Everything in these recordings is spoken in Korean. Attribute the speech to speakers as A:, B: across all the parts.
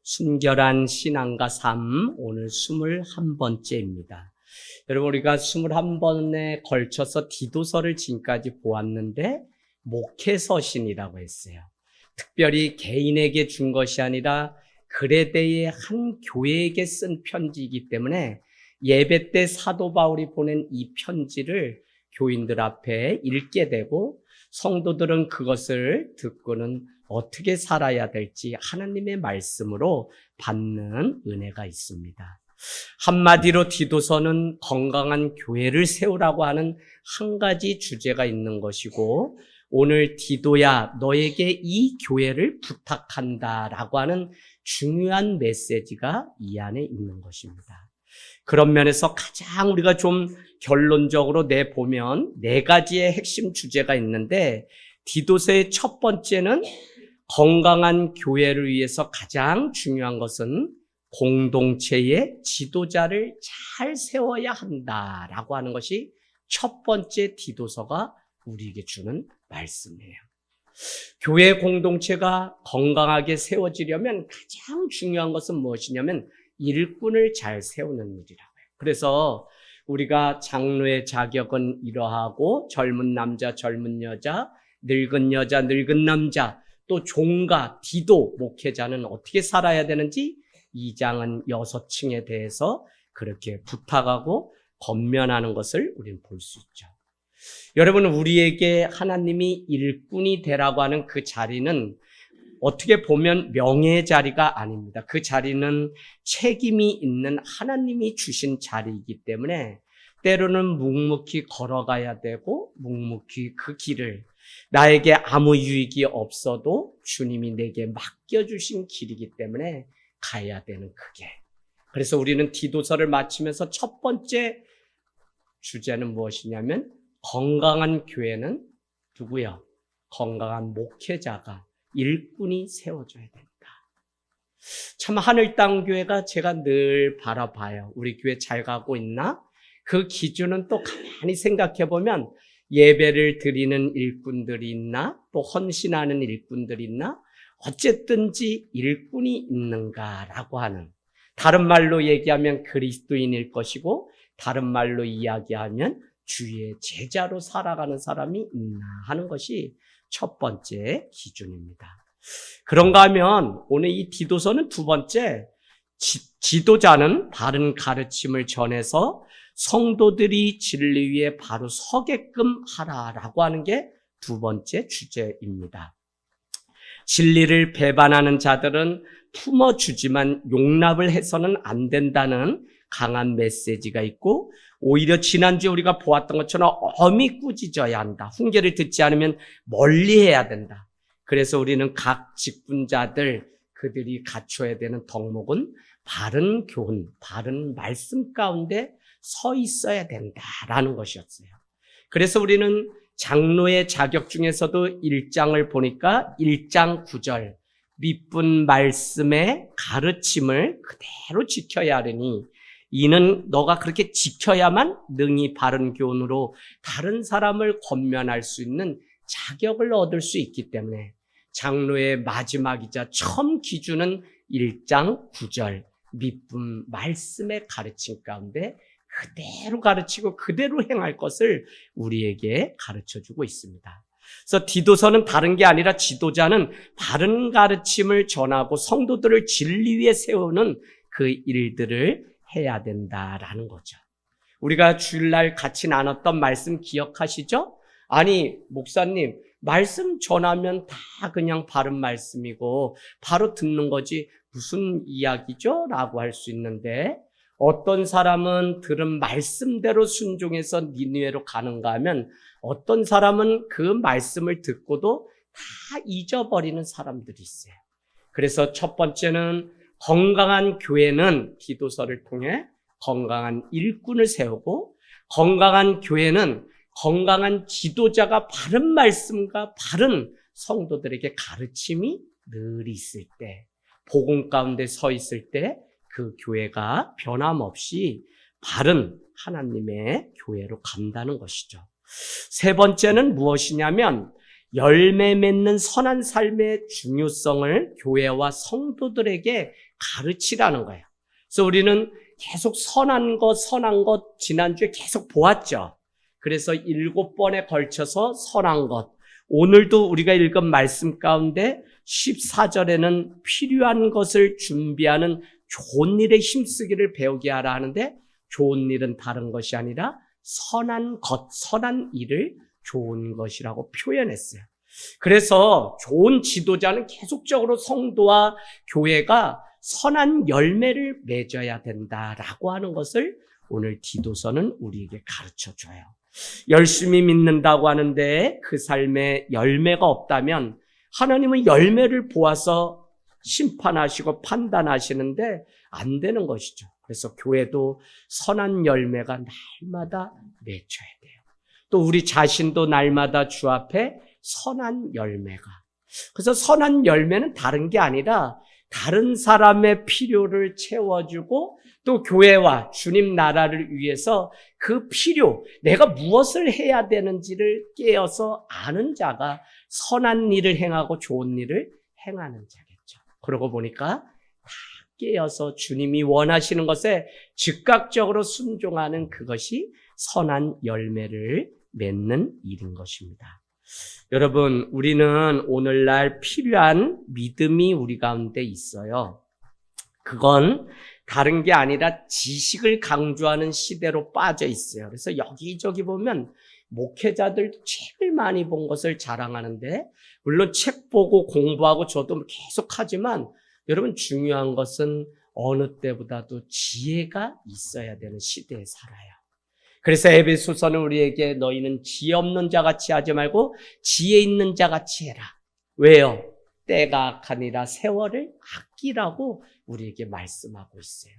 A: 순결한 신앙과 삶, 오늘 21번째입니다. 여러분, 우리가 21번에 걸쳐서 디도서를 지금까지 보았는데 목회서신이라고 했어요. 특별히 개인에게 준 것이 아니라 그레데의 한 교회에게 쓴 편지이기 때문에 예배 때 사도 바울이 보낸 이 편지를 교인들 앞에 읽게 되고 성도들은 그것을 듣고는 어떻게 살아야 될지 하나님의 말씀으로 받는 은혜가 있습니다. 한마디로 디도서는 건강한 교회를 세우라고 하는 한 가지 주제가 있는 것이고, 오늘 디도야 너에게 이 교회를 부탁한다라고 하는 중요한 메시지가 이 안에 있는 것입니다. 그런 면에서 가장 우리가 좀 결론적으로 내보면 네 가지의 핵심 주제가 있는데, 디도서의 첫 번째는 건강한 교회를 위해서 가장 중요한 것은 공동체의 지도자를 잘 세워야 한다라고 하는 것이 첫 번째 디도서가 우리에게 주는 말씀이에요. 교회 공동체가 건강하게 세워지려면 가장 중요한 것은 무엇이냐면 일꾼을 잘 세우는 일이라고요. 그래서 우리가 장로의 자격은 이러하고 젊은 남자, 젊은 여자, 늙은 여자, 늙은 남자, 또 종가, 디도, 목회자는 어떻게 살아야 되는지 2장은 6층에 대해서 그렇게 부탁하고 권면하는 것을 우리는 볼 수 있죠. 여러분, 우리에게 하나님이 일꾼이 되라고 하는 그 자리는 어떻게 보면 명예의 자리가 아닙니다. 그 자리는 책임이 있는 하나님이 주신 자리이기 때문에 때로는 묵묵히 걸어가야 되고 묵묵히 그 길을, 나에게 아무 유익이 없어도 주님이 내게 맡겨주신 길이기 때문에 가야 되는 그게. 그래서 우리는 디도서를 마치면서 첫 번째 주제는 무엇이냐면 건강한 교회는 누구요? 건강한 목회자가, 일꾼이 세워줘야 된다. 참 하늘 땅 교회가 제가 늘 바라봐요. 우리 교회 잘 가고 있나? 그 기준은 또 가만히 생각해 보면 예배를 드리는 일꾼들이 있나? 또 헌신하는 일꾼들이 있나? 어쨌든지 일꾼이 있는가라고 하는, 다른 말로 얘기하면 그리스도인일 것이고 다른 말로 이야기하면 주의 제자로 살아가는 사람이 있나 하는 것이 첫 번째 기준입니다. 그런가 하면 오늘 이 디도서는 두 번째, 지도자는 바른 가르침을 전해서 성도들이 진리 위에 바로 서게끔 하라라고 하는 게 두 번째 주제입니다. 진리를 배반하는 자들은 품어주지만 용납을 해서는 안 된다는 강한 메시지가 있고, 오히려 지난주에 우리가 보았던 것처럼 엄히 꾸짖어야 한다. 훈계를 듣지 않으면 멀리해야 된다. 그래서 우리는 각 직분자들, 그들이 갖춰야 되는 덕목은 바른 교훈, 바른 말씀 가운데 서 있어야 된다라는 것이었어요. 그래서 우리는 장로의 자격 중에서도 1장을 보니까 1장 9절, 밑분 말씀의 가르침을 그대로 지켜야 하리니 이는 너가 그렇게 지켜야만 능히 바른 교훈으로 다른 사람을 권면할 수 있는 자격을 얻을 수 있기 때문에 장로의 마지막이자 처음 기준은 1장 9절 밑분 말씀의 가르침 가운데 그대로 가르치고 그대로 행할 것을 우리에게 가르쳐주고 있습니다. 그래서 디도서는 다른 게 아니라 지도자는 바른 가르침을 전하고 성도들을 진리 위에 세우는 그 일들을 해야 된다라는 거죠. 우리가 주일날 같이 나눴던 말씀 기억하시죠? 아니, 목사님, 말씀 전하면 다 그냥 바른 말씀이고 바로 듣는 거지 무슨 이야기죠? 라고 할 수 있는데, 어떤 사람은 들은 말씀대로 순종해서 니느웨로 가는가 하면 어떤 사람은 그 말씀을 듣고도 다 잊어버리는 사람들이 있어요. 그래서 첫 번째는 건강한 교회는 디도서를 통해 건강한 일꾼을 세우고, 건강한 교회는 건강한 지도자가 바른 말씀과 바른 성도들에게 가르침이 늘 있을 때, 복음 가운데 서 있을 때 그 교회가 변함없이 바른 하나님의 교회로 간다는 것이죠. 세 번째는 무엇이냐면 열매 맺는 선한 삶의 중요성을 교회와 성도들에게 가르치라는 거예요. 그래서 우리는 계속 선한 것 지난주에 계속 보았죠. 그래서 7번에 걸쳐서 선한 것. 오늘도 우리가 읽은 말씀 가운데 14절에는 필요한 것을 준비하는 좋은 일에 힘쓰기를 배우게 하라 하는데, 좋은 일은 다른 것이 아니라 선한 것, 선한 일을 좋은 것이라고 표현했어요. 그래서 좋은 지도자는 계속적으로 성도와 교회가 선한 열매를 맺어야 된다라고 하는 것을 오늘 디도서는 우리에게 가르쳐줘요. 열심히 믿는다고 하는데 그 삶에 열매가 없다면 하나님은 열매를 보아서 심판하시고 판단하시는데 안 되는 것이죠. 그래서 교회도 선한 열매가 날마다 맺혀야 돼요. 또 우리 자신도 날마다 주 앞에 선한 열매가. 그래서 선한 열매는 다른 게 아니라 다른 사람의 필요를 채워주고 또 교회와 주님 나라를 위해서 그 필요, 내가 무엇을 해야 되는지를 깨어서 아는 자가 선한 일을 행하고 좋은 일을 행하는 자겠죠. 그러고 보니까 다 깨어서 주님이 원하시는 것에 즉각적으로 순종하는 그것이 선한 열매를 맺는 일인 것입니다. 여러분, 우리는 오늘날 필요한 믿음이 우리 가운데 있어요. 그건 다른 게 아니라 지식을 강조하는 시대로 빠져 있어요. 그래서 여기저기 보면 목회자들도 책을 많이 본 것을 자랑하는데, 물론 책 보고 공부하고 저도 계속 하지만 여러분, 중요한 것은 어느 때보다도 지혜가 있어야 되는 시대에 살아요. 그래서 에베소서는 우리에게 너희는 지혜 없는 자같이 하지 말고 지혜 있는 자같이 해라. 왜요? 때가 악하니라 세월을 아끼라고 우리에게 말씀하고 있어요.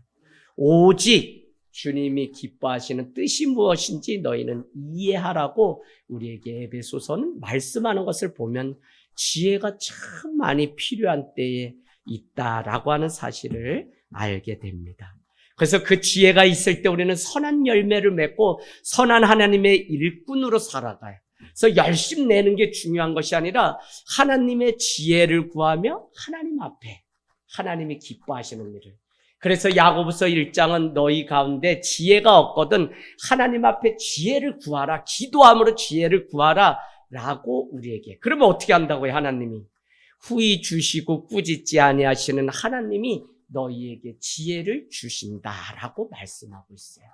A: 오직 주님이 기뻐하시는 뜻이 무엇인지 너희는 이해하라고 우리에게 에베소서는 말씀하는 것을 보면 지혜가 참 많이 필요한 때에 있다라고 하는 사실을 알게 됩니다. 그래서 그 지혜가 있을 때 우리는 선한 열매를 맺고 선한 하나님의 일꾼으로 살아가요. 그래서 열심 내는 게 중요한 것이 아니라 하나님의 지혜를 구하며 하나님 앞에 하나님이 기뻐하시는 일을. 그래서 야고보서 1장은 너희 가운데 지혜가 없거든 하나님 앞에 지혜를 구하라, 기도함으로 지혜를 구하라 라고 우리에게. 그러면 어떻게 한다고요? 하나님이 후히 주시고 꾸짖지 아니하시는 하나님이 너희에게 지혜를 주신다라고 말씀하고 있어요.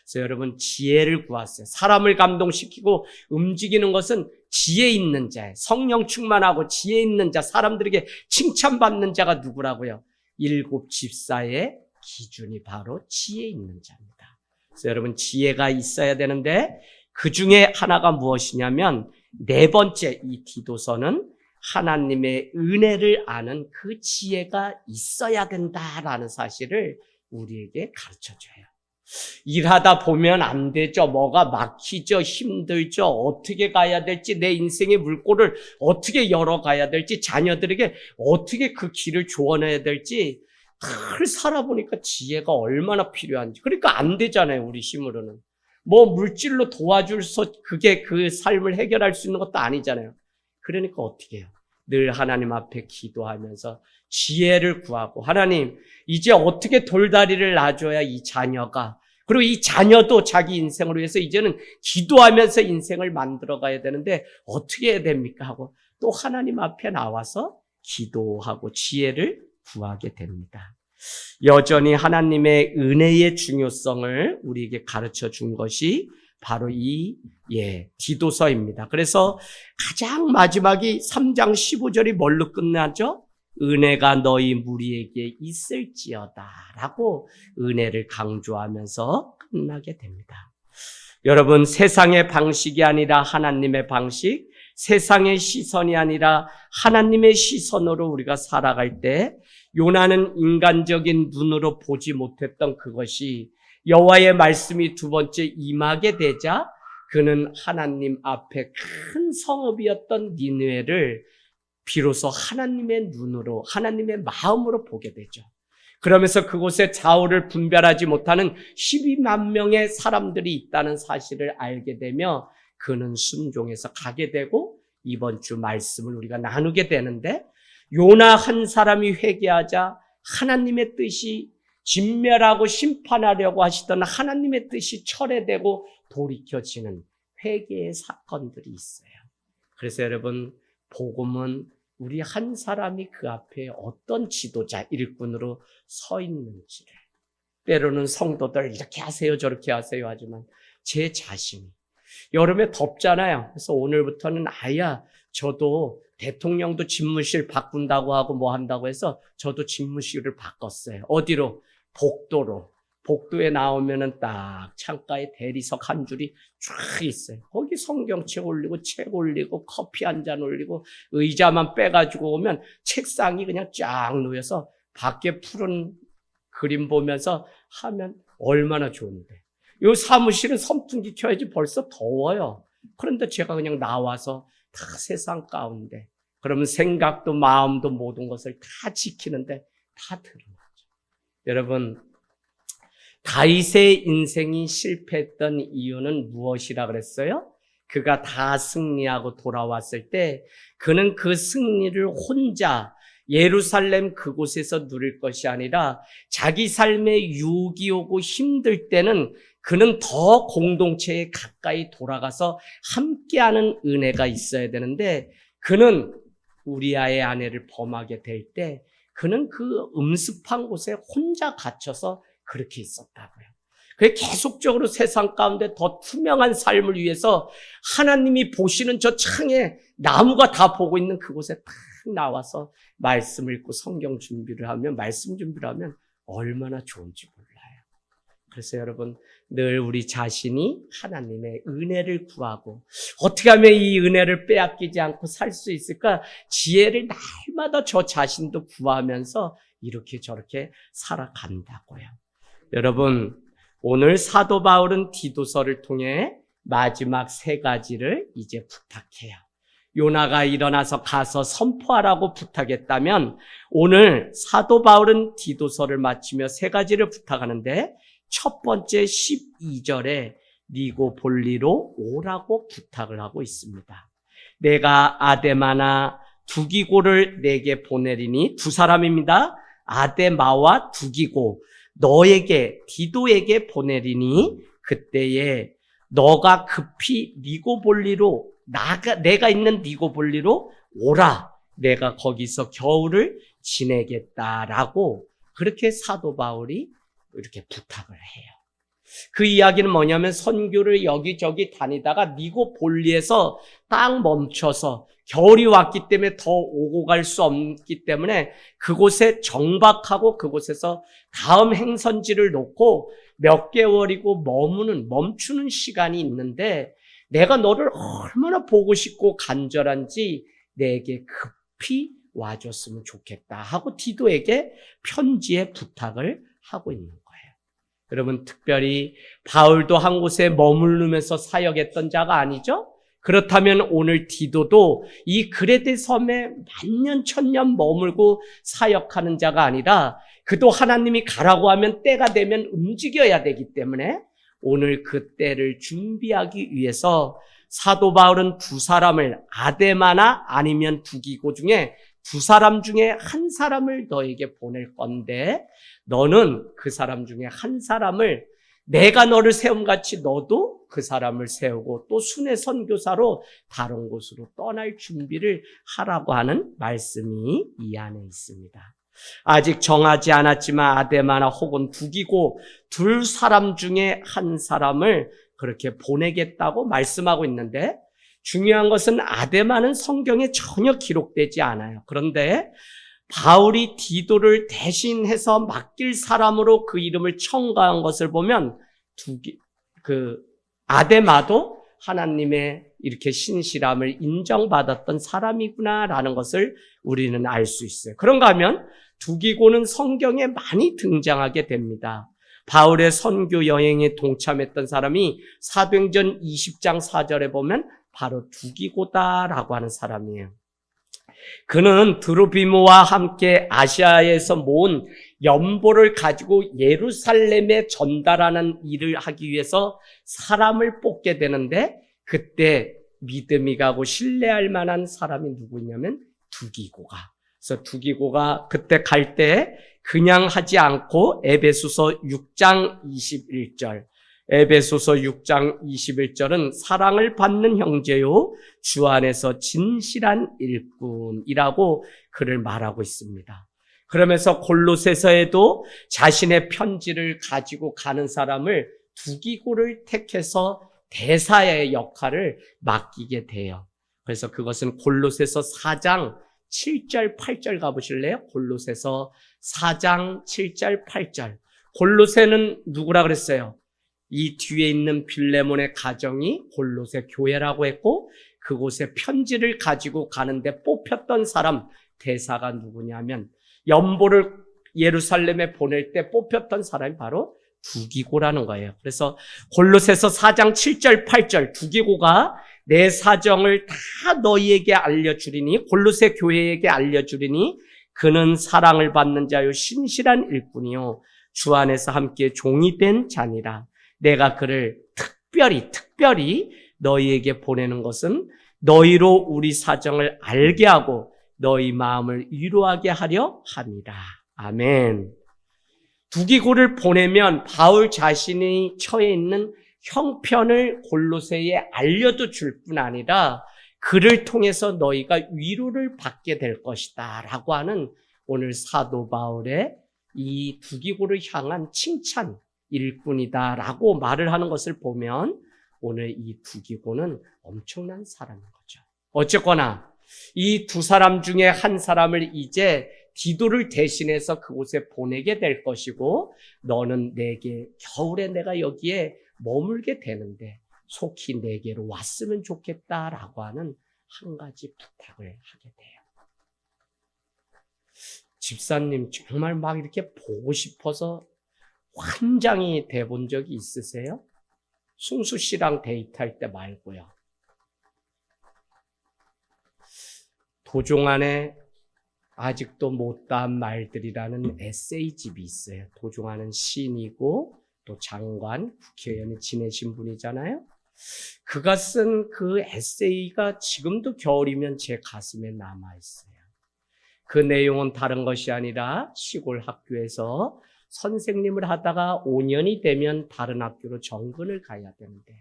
A: 그래서 여러분, 지혜를 구하세요. 사람을 감동시키고 움직이는 것은 지혜 있는 자예요. 성령 충만하고 지혜 있는 자, 사람들에게 칭찬받는 자가 누구라고요? 7 집사의 기준이 바로 지혜 있는 자입니다. 그래서 여러분, 지혜가 있어야 되는데 그 중에 하나가 무엇이냐면 4번째, 이 디도서는 하나님의 은혜를 아는 그 지혜가 있어야 된다라는 사실을 우리에게 가르쳐줘요. 일하다 보면 안 되죠. 뭐가 막히죠. 힘들죠. 어떻게 가야 될지, 내 인생의 물꼬를 어떻게 열어가야 될지, 자녀들에게 어떻게 그 길을 조언해야 될지 늘 살아보니까 지혜가 얼마나 필요한지. 그러니까 안 되잖아요. 우리 힘으로는. 뭐 물질로 도와줘서 그게 그 삶을 해결할 수 있는 것도 아니잖아요. 그러니까 어떻게 해요? 늘 하나님 앞에 기도하면서 지혜를 구하고, 하나님, 이제 어떻게 돌다리를 놔줘야 이 자녀가, 그리고 이 자녀도 자기 인생을 위해서 이제는 기도하면서 인생을 만들어가야 되는데 어떻게 해야 됩니까? 하고 또 하나님 앞에 나와서 기도하고 지혜를 구하게 됩니다. 여전히 하나님의 은혜의 중요성을 우리에게 가르쳐 준 것이 바로 이 디도서입니다. 그래서 가장 마지막이 3장 15절이 뭘로 끝나죠? 은혜가 너희 무리에게 있을지어다 라고 은혜를 강조하면서 끝나게 됩니다. 여러분, 세상의 방식이 아니라 하나님의 방식, 세상의 시선이 아니라 하나님의 시선으로 우리가 살아갈 때 요나는 인간적인 눈으로 보지 못했던 그것이 여호와의 말씀이 2번째 임하게 되자 그는 하나님 앞에 큰 성읍이었던 니느웨를 비로소 하나님의 눈으로, 하나님의 마음으로 보게 되죠. 그러면서 그곳에 좌우를 분별하지 못하는 12만 명의 사람들이 있다는 사실을 알게 되며 그는 순종해서 가게 되고, 이번 주 말씀을 우리가 나누게 되는데, 요나 한 사람이 회개하자 하나님의 뜻이 진멸하고 심판하려고 하시던 하나님의 뜻이 철회되고 돌이켜지는 회개의 사건들이 있어요. 그래서 여러분, 복음은 우리 한 사람이 그 앞에 어떤 지도자, 일꾼으로 서 있는지를, 때로는 성도들 이렇게 하세요 저렇게 하세요 하지만 제 자신이, 여름에 덥잖아요. 그래서 오늘부터는 저도 대통령도 집무실 바꾼다고 하고 뭐 한다고 해서 저도 집무실을 바꿨어요. 어디로? 복도로. 복도에 나오면은 딱 창가에 대리석 한 줄이 쫙 있어요. 거기 성경책 올리고 책 올리고 커피 한 잔 올리고 의자만 빼가지고 오면 책상이 그냥 쫙 놓여서 밖에 푸른 그림 보면서 하면 얼마나 좋은데. 요 사무실은 선풍기 켜야지 벌써 더워요. 그런데 제가 그냥 나와서 다 세상 가운데, 그러면 생각도 마음도 모든 것을 다 지키는데 다 드러나죠. 여러분, 다윗의 인생이 실패했던 이유는 무엇이라 그랬어요? 그가 다 승리하고 돌아왔을 때 그는 그 승리를 혼자 예루살렘 그곳에서 누릴 것이 아니라 자기 삶에 유혹이 오고 힘들 때는 그는 더 공동체에 가까이 돌아가서 함께하는 은혜가 있어야 되는데, 그는 우리아의 아내를 범하게 될 때 그는 그 음습한 곳에 혼자 갇혀서 그렇게 있었다고요. 그게 계속적으로 세상 가운데 더 투명한 삶을 위해서 하나님이 보시는 저 창에 나무가 다 보고 있는 그곳에 딱 나와서 말씀을 읽고 성경 준비를 하면, 말씀 준비를 하면 얼마나 좋은지 몰라요. 그래서 여러분, 늘 우리 자신이 하나님의 은혜를 구하고 어떻게 하면 이 은혜를 빼앗기지 않고 살 수 있을까? 지혜를 날마다 저 자신도 구하면서 이렇게 저렇게 살아간다고요. 여러분, 오늘 사도 바울은 디도서를 통해 마지막 3가지를 이제 부탁해요. 요나가 일어나서 가서 선포하라고 부탁했다면 오늘 사도 바울은 디도서를 마치며 3가지를 부탁하는데, 첫 번째 12절에 니고볼리로 오라고 부탁을 하고 있습니다. 내가 아데마나 두기고를 내게 보내리니, 2사람입니다. 아데마와 두기고 너에게, 디도에게 보내리니 그때에 너가 급히 니고볼리로, 내가 있는 니고볼리로 오라. 내가 거기서 겨울을 지내겠다라고, 그렇게 사도 바울이 이렇게 부탁을 해요. 그 이야기는 뭐냐면, 선교를 여기저기 다니다가 니고볼리에서 딱 멈춰서 겨울이 왔기 때문에 더 오고 갈 수 없기 때문에 그곳에 정박하고 그곳에서 다음 행선지를 놓고 몇 개월이고 멈추는 시간이 있는데, 내가 너를 얼마나 보고 싶고 간절한지 내게 급히 와줬으면 좋겠다 하고 디도에게 편지에 부탁을 하고 있는 거예요. 여러분, 특별히 바울도 한 곳에 머무르면서 사역했던 자가 아니죠? 그렇다면 오늘 디도도 이 그레데 섬에 만년 천년 머물고 사역하는 자가 아니라, 그도 하나님이 가라고 하면 때가 되면 움직여야 되기 때문에 오늘 그 때를 준비하기 위해서 사도 바울은 2사람을, 아데마나 아니면 두기고 중에 2사람 중에 1사람을 너에게 보낼 건데, 너는 그 사람 중에 1사람을, 내가 너를 세움같이 너도 그 사람을 세우고 또 순회 선교사로 다른 곳으로 떠날 준비를 하라고 하는 말씀이 이 안에 있습니다. 아직 정하지 않았지만 아데마나 혹은 두기고 2사람 중에 1사람을 그렇게 보내겠다고 말씀하고 있는데, 중요한 것은 아데마는 성경에 전혀 기록되지 않아요. 그런데 바울이 디도를 대신해서 맡길 사람으로 그 이름을 첨가한 것을 보면 아데마도 하나님의 이렇게 신실함을 인정받았던 사람이구나라는 것을 우리는 알 수 있어요. 그런가 하면 두기고는 성경에 많이 등장하게 됩니다. 바울의 선교 여행에 동참했던 사람이 사도행전 20장 4절에 보면 바로 두기고다라고 하는 사람이에요. 그는 드로비모와 함께 아시아에서 모은 연보를 가지고 예루살렘에 전달하는 일을 하기 위해서 사람을 뽑게 되는데, 그때 믿음이 가고 신뢰할 만한 사람이 누구냐면 두기고가 그래서 두기고가 그때 갈 때 그냥 하지 않고 에베소서 6장 21절, 에베소서 6장 21절은 사랑을 받는 형제요 주 안에서 진실한 일꾼이라고 그를 말하고 있습니다. 그러면서 골로새서에도 자신의 편지를 가지고 가는 사람을 두기고를 택해서 대사의 역할을 맡기게 돼요. 그래서 그것은 골로새서 4장 7절 8절 가보실래요? 골로새서 4장 7절 8절. 골로새는 누구라 그랬어요? 이 뒤에 있는 빌레몬의 가정이 골로새 교회라고 했고 그곳에 편지를 가지고 가는데 뽑혔던 사람 대사가 누구냐면 연보를 예루살렘에 보낼 때 뽑혔던 사람이 바로 두기고라는 거예요. 그래서 골로새서 4장 7절 8절 두기고가 내 사정을 다 너희에게 알려주리니 골로새 교회에게 알려주리니 그는 사랑을 받는 자요 신실한 일꾼이요 주 안에서 함께 종이 된 자니라. 내가 그를 특별히 너희에게 보내는 것은 너희로 우리 사정을 알게 하고 너희 마음을 위로하게 하려 함이라. 아멘. 두기고를 보내면 바울 자신이 처해 있는 형편을 골로새에 알려도 줄 뿐 아니라 그를 통해서 너희가 위로를 받게 될 것이다 라고 하는 오늘 사도 바울의 이 두기고를 향한 칭찬 일꾼이다 라고 말을 하는 것을 보면 오늘 이 두기고는 엄청난 사람인 거죠. 어쨌거나 이 두 사람 중에 한 사람을 이제 디도를 대신해서 그곳에 보내게 될 것이고 너는 내게 겨울에 내가 여기에 머물게 되는데 속히 내게로 왔으면 좋겠다라고 하는 한 가지 부탁을 하게 돼요. 집사님 정말 막 이렇게 보고 싶어서 환장이 돼 본 적이 있으세요? 승수 씨랑 데이트할 때 말고요. 도종안에 아직도 못다한 말들이라는 에세이집이 있어요. 도종안은 시인이고 또 장관, 국회의원이 지내신 분이잖아요. 그가 쓴 그 에세이가 지금도 겨울이면 제 가슴에 남아있어요. 그 내용은 다른 것이 아니라 시골 학교에서 선생님을 하다가 5년이 되면 다른 학교로 정근을 가야 되는데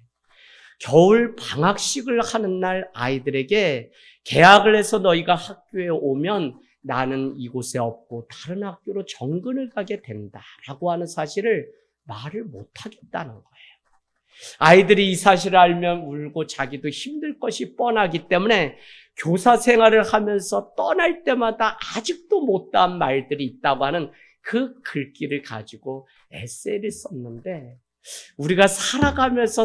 A: 겨울 방학식을 하는 날 아이들에게 계약을 해서 너희가 학교에 오면 나는 이곳에 없고 다른 학교로 정근을 가게 된다라고 하는 사실을 말을 못하겠다는 거예요. 아이들이 이 사실을 알면 울고 자기도 힘들 것이 뻔하기 때문에 교사 생활을 하면서 떠날 때마다 아직도 못다한 말들이 있다고 하는 그 글귀를 가지고 에세이를 썼는데 우리가 살아가면서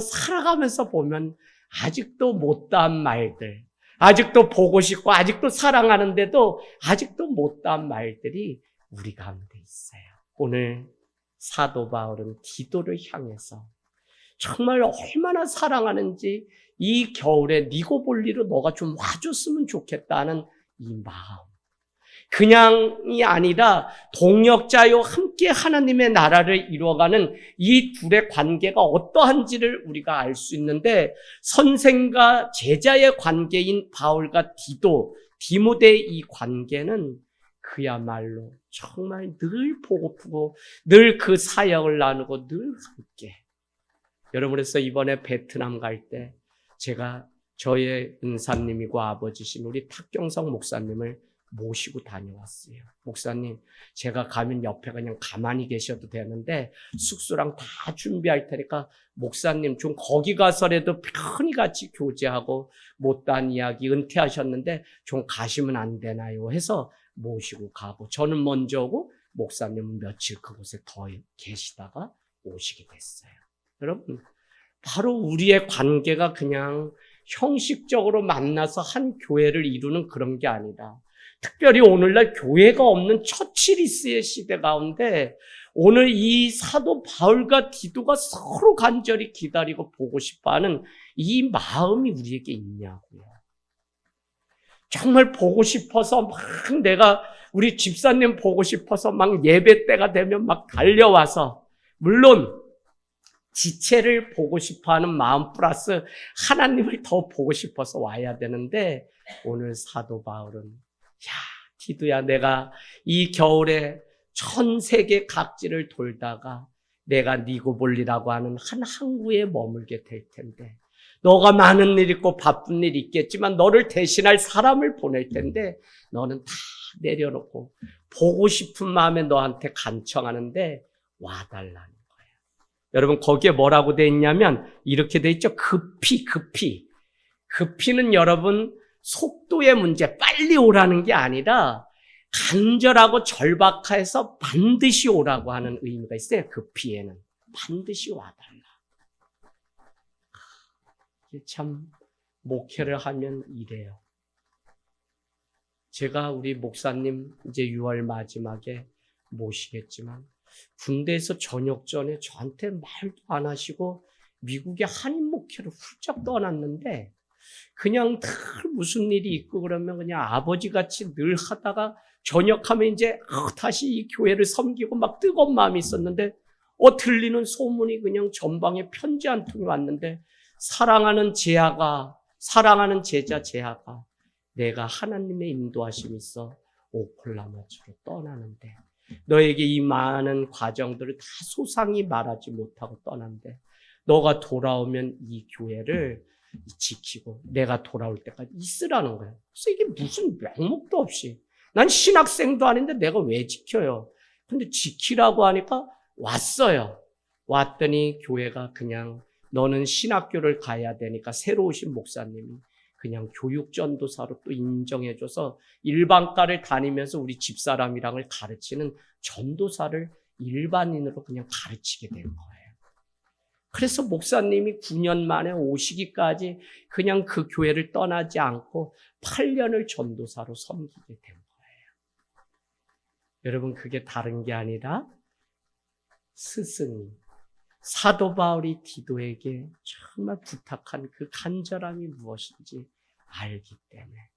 A: 보면 아직도 못다한 말들, 아직도 보고 싶고 아직도 사랑하는데도 아직도 못다한 말들이 우리 가운데 있어요. 오늘 사도 바울은 디도를 향해서 정말 얼마나 사랑하는지 이 겨울에 니고볼리로 너가 좀 와줬으면 좋겠다는 이 마음. 그냥이 아니라 동역자요 함께 하나님의 나라를 이루어가는 이 둘의 관계가 어떠한지를 우리가 알 수 있는데 선생과 제자의 관계인 바울과 디모데의 이 관계는 그야말로 정말 늘 보고프고 늘 그 사역을 나누고 늘 함께. 여러분 그래서 이번에 베트남 갈 때 제가 저의 은사님이고 아버지신 우리 탁경성 목사님을 모시고 다녀왔어요. 목사님, 제가 가면 옆에 그냥 가만히 계셔도 되는데 숙소랑 다 준비할 테니까 목사님 좀 거기 가서라도 편히 같이 교제하고 못다한 이야기 은퇴하셨는데 좀 가시면 안 되나요? 해서 모시고 가고 저는 먼저 오고 목사님은 며칠 그곳에 더 계시다가 오시게 됐어요. 여러분, 바로 우리의 관계가 그냥 형식적으로 만나서 한 교회를 이루는 그런 게 아니라 특별히 오늘날 교회가 없는 처치리스의 시대 가운데 오늘 이 사도 바울과 디도가 서로 간절히 기다리고 보고 싶어하는 이 마음이 우리에게 있냐고요. 정말 보고 싶어서 막 내가 우리 집사님 보고 싶어서 막 예배 때가 되면 막 달려와서 물론 지체를 보고 싶어하는 마음 플러스 하나님을 더 보고 싶어서 와야 되는데 오늘 사도 바울은 디도야, 내가 이 겨울에 전 세계 각지를 돌다가 내가 니고볼리라고 하는 한 항구에 머물게 될 텐데, 너가 많은 일 있고 바쁜 일 있겠지만 너를 대신할 사람을 보낼 텐데 너는 다 내려놓고 보고 싶은 마음에 너한테 간청하는데 와달라는 거예요. 여러분, 거기에 뭐라고 돼 있냐면 이렇게 돼 있죠. 급히. 급히는 여러분 속도의 문제, 빨리 오라는 게 아니라 간절하고 절박해서 반드시 오라고 하는 의미가 있어요. 급히에는 반드시 와달라. 참 목회를 하면 이래요. 제가 우리 목사님 이제 6월 마지막에 모시겠지만 군대에서 저녁 전에 저한테 말도 안 하시고 미국의 한인 목회를 훌쩍 떠났는데, 그냥 늘 무슨 일이 있고 그러면 그냥 아버지같이 늘 하다가 저녁하면 이제 다시 이 교회를 섬기고 막 뜨거운 마음이 있었는데, 들리는 소문이 그냥 전방에 편지 한 통이 왔는데, 사랑하는 제자 제아가 내가 하나님의 인도하심이 있어 오클라호마주로 떠나는데, 너에게 이 많은 과정들을 다 소상히 말하지 못하고 떠난데 너가 돌아오면 이 교회를 지키고 내가 돌아올 때까지 있으라는 거예요. 그래서 이게 무슨 명목도 없이, 난 신학생도 아닌데 내가 왜 지켜요? 근데 지키라고 하니까 왔어요. 왔더니 교회가 그냥 너는 신학교를 가야 되니까 새로 오신 목사님이 그냥 교육전도사로 또 인정해줘서 일반과를 다니면서 우리 집사람이랑을 가르치는 전도사를 일반인으로 그냥 가르치게 된 거예요. 그래서 목사님이 9년 만에 오시기까지 그냥 그 교회를 떠나지 않고 8년을 전도사로 섬기게 된 거예요. 여러분, 그게 다른 게 아니라 스승이, 사도 바울이 디도에게 정말 부탁한 그 간절함이 무엇인지 알기 때문에,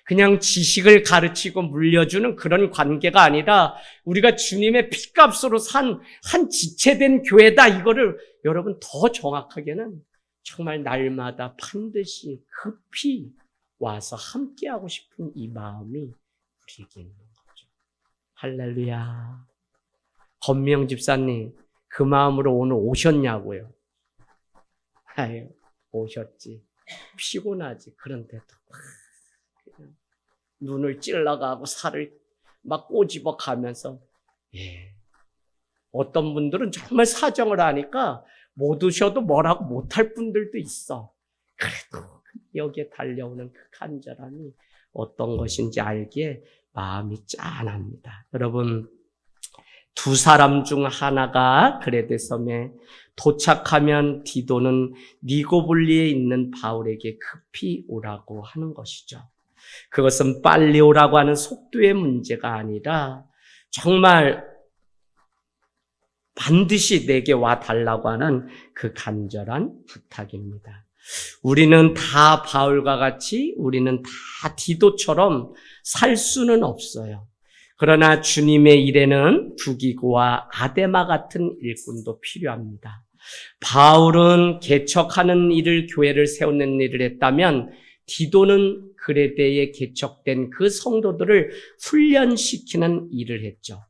A: 그냥 지식을 가르치고 물려주는 그런 관계가 아니라 우리가 주님의 핏값으로 산 한 지체된 교회다, 이거를 여러분 더 정확하게는 정말 날마다 반드시 급히 와서 함께하고 싶은 이 마음이 우리에게 있는 거죠. 할렐루야. 권미영 집사님, 그 마음으로 오늘 오셨냐고요? 아유, 오셨지. 피곤하지. 그런데도 그냥 눈을 찔러가고 살을 막 꼬집어 가면서, 어떤 분들은 정말 사정을 하니까 못 오셔도 뭐라고 못할 분들도 있어. 그래도 여기에 달려오는 그 간절함이 어떤 것인지 알기에 마음이 짠합니다. 여러분, 두 사람 중 하나가 그레데 섬에 도착하면 디도는 니고볼리에 있는 바울에게 급히 오라고 하는 것이죠. 그것은 빨리 오라고 하는 속도의 문제가 아니라 정말 반드시 내게 와달라고 하는 그 간절한 부탁입니다. 우리는 다 바울과 같이, 우리는 다 디도처럼 살 수는 없어요. 그러나 주님의 일에는 두기고와 아데마 같은 일꾼도 필요합니다. 바울은 개척하는 일을, 교회를 세우는 일을 했다면 디도는 그레데에 개척된 그 성도들을 훈련시키는 일을 했죠.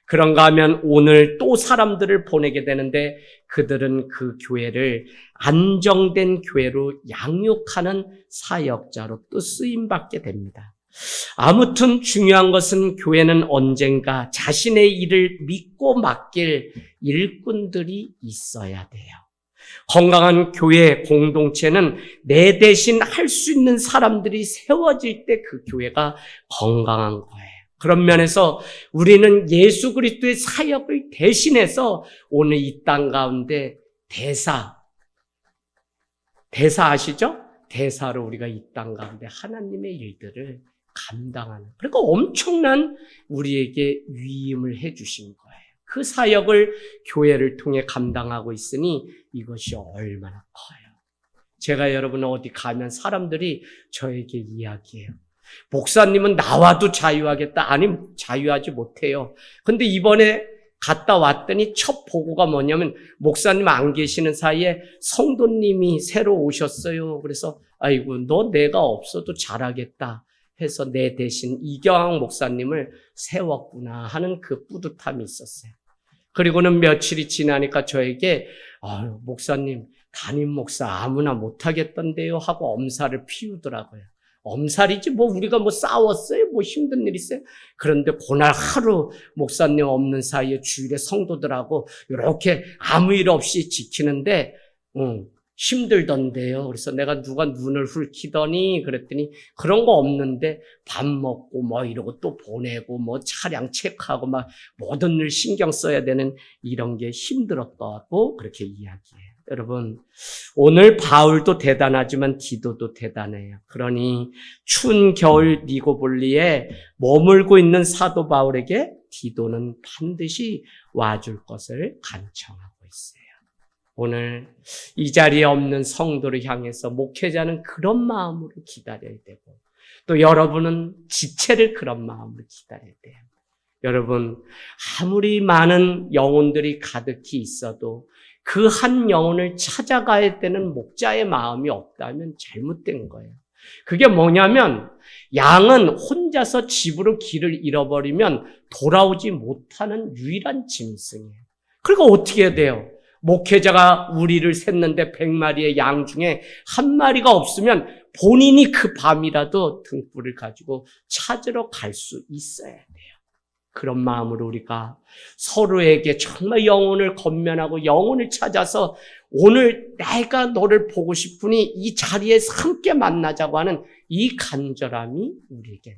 A: 그런가 하면 오늘 또 사람들을 보내게 되는데 그들은 그 교회를 안정된 교회로 양육하는 사역자로 또 쓰임받게 됩니다. 아무튼 중요한 것은 교회는 언젠가 자신의 일을 믿고 맡길 일꾼들이 있어야 돼요. 건강한 교회 공동체는 내 대신 할 수 있는 사람들이 세워질 때 그 교회가 건강한 거예요. 그런 면에서 우리는 예수 그리스도의 사역을 대신해서 오늘 이 땅 가운데 대사 아시죠? 대사로 우리가 이 땅 가운데 하나님의 일들을 감당하는, 그러니까 엄청난 우리에게 위임을 해주신 거예요. 그 사역을 교회를 통해 감당하고 있으니 이것이 얼마나 커요. 제가 여러분 어디 가면 사람들이 저에게 이야기해요. 목사님은 나와도 자유하겠다. 아니, 자유하지 못해요. 근데 이번에 갔다 왔더니 첫 보고가 뭐냐면 목사님 안 계시는 사이에 성도님이 새로 오셨어요. 그래서 아이고, 너 내가 없어도 잘하겠다. 해서 내 대신 이경학 목사님을 세웠구나 하는 그 뿌듯함이 있었어요. 그리고는 며칠이 지나니까 저에게 목사님, 담임 목사 아무나 못하겠던데요 하고 엄살을 피우더라고요. 엄살이지 우리가 싸웠어요? 힘든 일 있어요? 그런데 그날 하루 목사님 없는 사이에 주일에 성도들하고 이렇게 아무 일 없이 지키는데 힘들던데요. 그래서 내가 누가 눈을 훑히더니 그랬더니 그런 거 없는데 밥 먹고 이러고 또 보내고 차량 체크하고 모든 일 신경 써야 되는 이런 게 힘들었다고 그렇게 이야기해요. 여러분, 오늘 바울도 대단하지만 디도도 대단해요. 그러니 추운 겨울 니고볼리에 머물고 있는 사도 바울에게 디도는 반드시 와줄 것을 간청하고 있어요. 오늘 이 자리에 없는 성도를 향해서 목회자는 그런 마음으로 기다려야 되고 또 여러분은 지체를 그런 마음으로 기다려야 돼요. 여러분, 아무리 많은 영혼들이 가득히 있어도 그 한 영혼을 찾아가야 되는 목자의 마음이 없다면 잘못된 거예요. 그게 뭐냐면 양은 혼자서 집으로 길을 잃어버리면 돌아오지 못하는 유일한 짐승이에요. 그러니까 어떻게 해야 돼요? 목회자가 우리를 샜는데 100마리의 양 중에 한 마리가 없으면 본인이 그 밤이라도 등불을 가지고 찾으러 갈 수 있어야 돼요. 그런 마음으로 우리가 서로에게 정말 영혼을 건면하고 영혼을 찾아서 오늘 내가 너를 보고 싶으니 이 자리에서 함께 만나자고 하는 이 간절함이 우리에게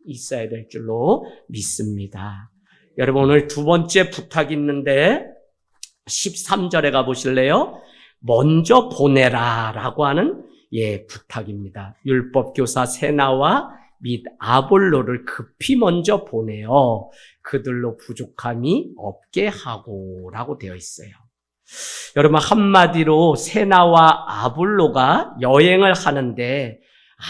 A: 있어야 될 줄로 믿습니다. 여러분, 오늘 두 번째 부탁이 있는데 13절에 가보실래요? 먼저 보내라 라고 하는 부탁입니다. 율법교사 세나와 및 아볼로를 급히 먼저 보내어 그들로 부족함이 없게 하고 라고 되어 있어요. 여러분, 한마디로 세나와 아볼로가 여행을 하는데